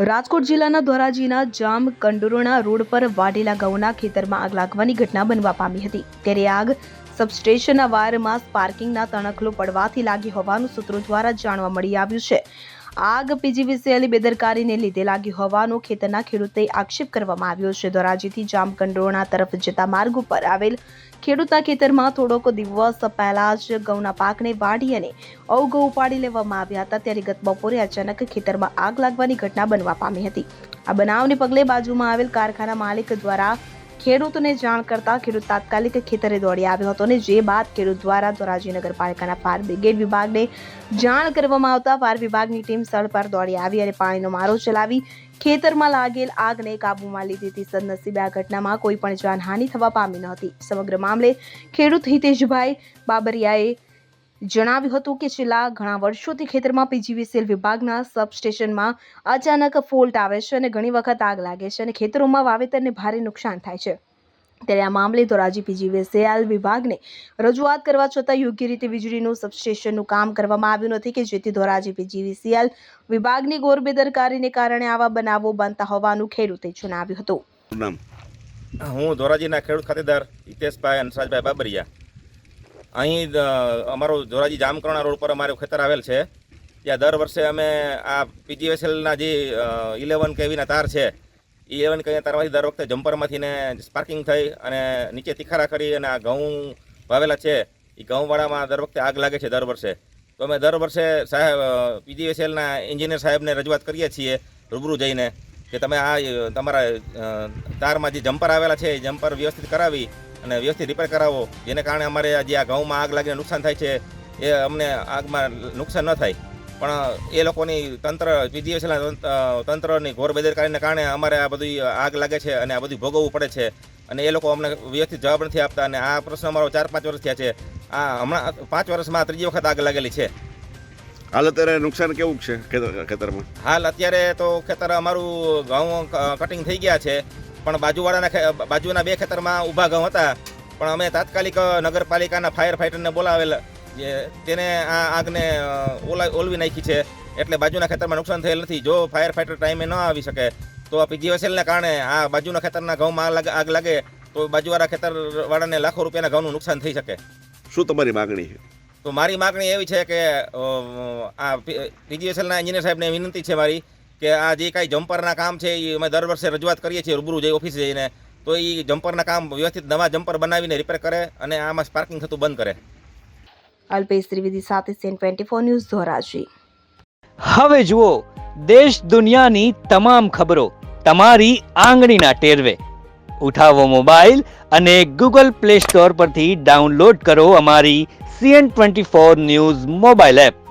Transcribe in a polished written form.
રાજકોટ જિલ્લાના ધોરાજીના જામકંડોરણા રોડ પર વાઢેલા ઘઉંના ખેતરમાં આગ લાગવાની ઘટના બનવા પામી હતી। ત્યારે આગ સબસ્ટેશનના વાયરમાં સ્પાર્કિંગના તણખલો પડવાથી લાગી હોવાનું સૂત્રો દ્વારા જાણવા મળી આવ્યું છે। આગ પીજીવીસીએલની બેદરકારીને લીધે લાગી હોવાનો ખેતરના ખેડૂતે આક્ષેપ કરવામાં આવ્યો છે। ધોરાજીથી જામકંડોરણા તરફ જતા માર્ગ ઉપર આવેલ ખેડૂતના ખેતરમાં થોડોક દિવસ પહેલા જ ઘઉંના પાકને વાઢી અને અવઘઉં ઉપાડી લેવામાં આવ્યા હતા। ત્યારે ગત બપોરે અચાનક ખેતરમાં આગ લાગવાની ઘટના બનવા પામી હતી। આ બનાવને પગલે બાજુમાં આવેલ કારખાના માલિક દ્વારા ખેડૂતને જાણ કરતા ખેડૂત તાત્કાલિક ખેતરે દોડી આવ્યો હતો અને જે બાદ ખેડૂત દ્વારા ધોરાજી નગરપાલિકાના ફાયર બ્રિગેડ વિભાગને જાણ કરવામાં આવતા ફાયર વિભાગની ટીમ સ્થળ પર દોડી આવી અને પાણીનો મારો ચલાવી ખેતરમાં લાગેલ આગને કાબૂમાં લીધી હતી। સદનસીબે આ ઘટનામાં કોઈ પણ જાનહાનિ થવા પામી ન હતી। સમગ્ર મામલે ખેડૂત હિતેશભાઈ બાબરિયાએ જણાવ્યું હતું કે છેલ્લા ઘણા વર્ષોથી ખેતરમાં પીજીવીસીએલ વિભાગના સબસ્ટેશનમાં અચાનક ફોલ્ટ આવે છે અને ઘણી વખત આગ લાગે છે અને ખેતરોમાં વાવેતરને ભારે નુકસાન થાય છે। ત્યારે આ મામલે ધોરાજી પીજીવીસીએલ વિભાગને રજૂઆત કરવા છતાં યોગ્ય રીતે વીજળીનું સબસ્ટેશનનું કામ કરવામાં આવ્યું નથી કે જેથી ધોરાજી પીજીવીસીએલ વિભાગની ઘોર બેદરકારીને કારણે આવા બનાવો બનતા હોવાનું ખેડૂતે જણાવ્યું હતું। હું ધોરાજીના ખેડૂત ખાતેદાર હિતેશભાઈ હંસરાજભાઈ બાબરિયા। અહીં અમારું ધોરાજી જામકંડોરણા રોડ પર અમારું ખેતર આવેલ છે। ત્યાં દર વર્ષે અમે આ પીજીવીસીએલના જે 11 કેવીના તાર છે 11 કેવીના તારમાંથી દર વખતે જમ્પરમાંથી ને સ્પાર્કિંગ થઈ અને નીચે તિખારા કરી અને આ ઘઉં વાવેલા છે એ ઘઉંવાળામાં દર વખતે આગ લાગે છે દર વર્ષે। તો અમે દર વર્ષે સાહેબ પીજીવીસીએલના એન્જિનિયર સાહેબને રજૂઆત કરીએ છીએ રૂબરૂ જઈને કે તમે આ તમારા તારમાં જે જમ્પર આવેલા છે એ જમ્પર વ્યવસ્થિત કરાવી અને વ્યવસ્થિત રિપેર કરાવો, જેને કારણે અમારે જે આ ઘઉંમાં આગ લાગીને નુકસાન થાય છે એ અમને આગમાં નુકસાન ન થાય। પણ એ લોકોની પીજીવીસીએલના તંત્રની ઘોર બેદરકારીને કારણે અમારે આ બધી આગ લાગે છે અને આ બધું ભોગવવું પડે છે અને એ લોકો અમને વ્યવસ્થિત જવાબ નથી આપતા અને આ પ્રશ્ન અમારો 4-5 વર્ષ થયા છે। આ હમણાં 5 વર્ષમાં ત્રીજી વખત આગ લાગેલી છે। હાલ અત્યારે નુકસાન કેવું છે ખેતરમાં? હાલ અત્યારે તો ખેતર અમારું ઘઉં કટિંગ થઈ ગયા છે પણ બાજુના 2 ખેતરમાં ઊભા ઘઉં હતા પણ અમે તાત્કાલિક નગરપાલિકાના ફાયર ફાઇટરને બોલાવેલ તેને આ આગને ઓલવી નાખી છે એટલે બાજુના ખેતરમાં નુકસાન થયેલ નથી। જો ફાયર ફાઇટર ટાઈમે ન આવી શકે તો આ પીજીવીસીએલને કારણે આ બાજુના ખેતરના ઘઉંમાં આગ લાગે તો બાજુવાળા ખેતરવાળાને લાખો રૂપિયાના ઘઉંનું નુકસાન થઈ શકે। શું તમારી માગણી છે? તો મારી માગણી એવી છે કે આ પીજીવીસીએલના એન્જિનિયર સાહેબને વિનંતી છે મારી કે આ જે કાંઈ જમ્પરના કામ છે એ અમે દર વર્ષે રજૂઆત કરીએ છીએ રૂબરૂ જઈ ઓફિસે જઈને, તો એ જમ્પરના કામ વ્યવસ્થિત નવા જમ્પર બનાવીને રિપેર કરે અને આમાં સ્પાર્કિંગ થતું બંધ કરે। અલ્પેશ ત્રિવેદી સાથે CN24 ન્યૂઝ ધોરાજી। હવે જુઓ દેશ દુનિયાની તમામ ખબરો તમારી આંગળીના ટેરવે। ઉઠાવો મોબાઈલ અને Google Play Store પરથી ડાઉનલોડ કરો અમારી CN24 ન્યૂઝ મોબાઈલ એપ।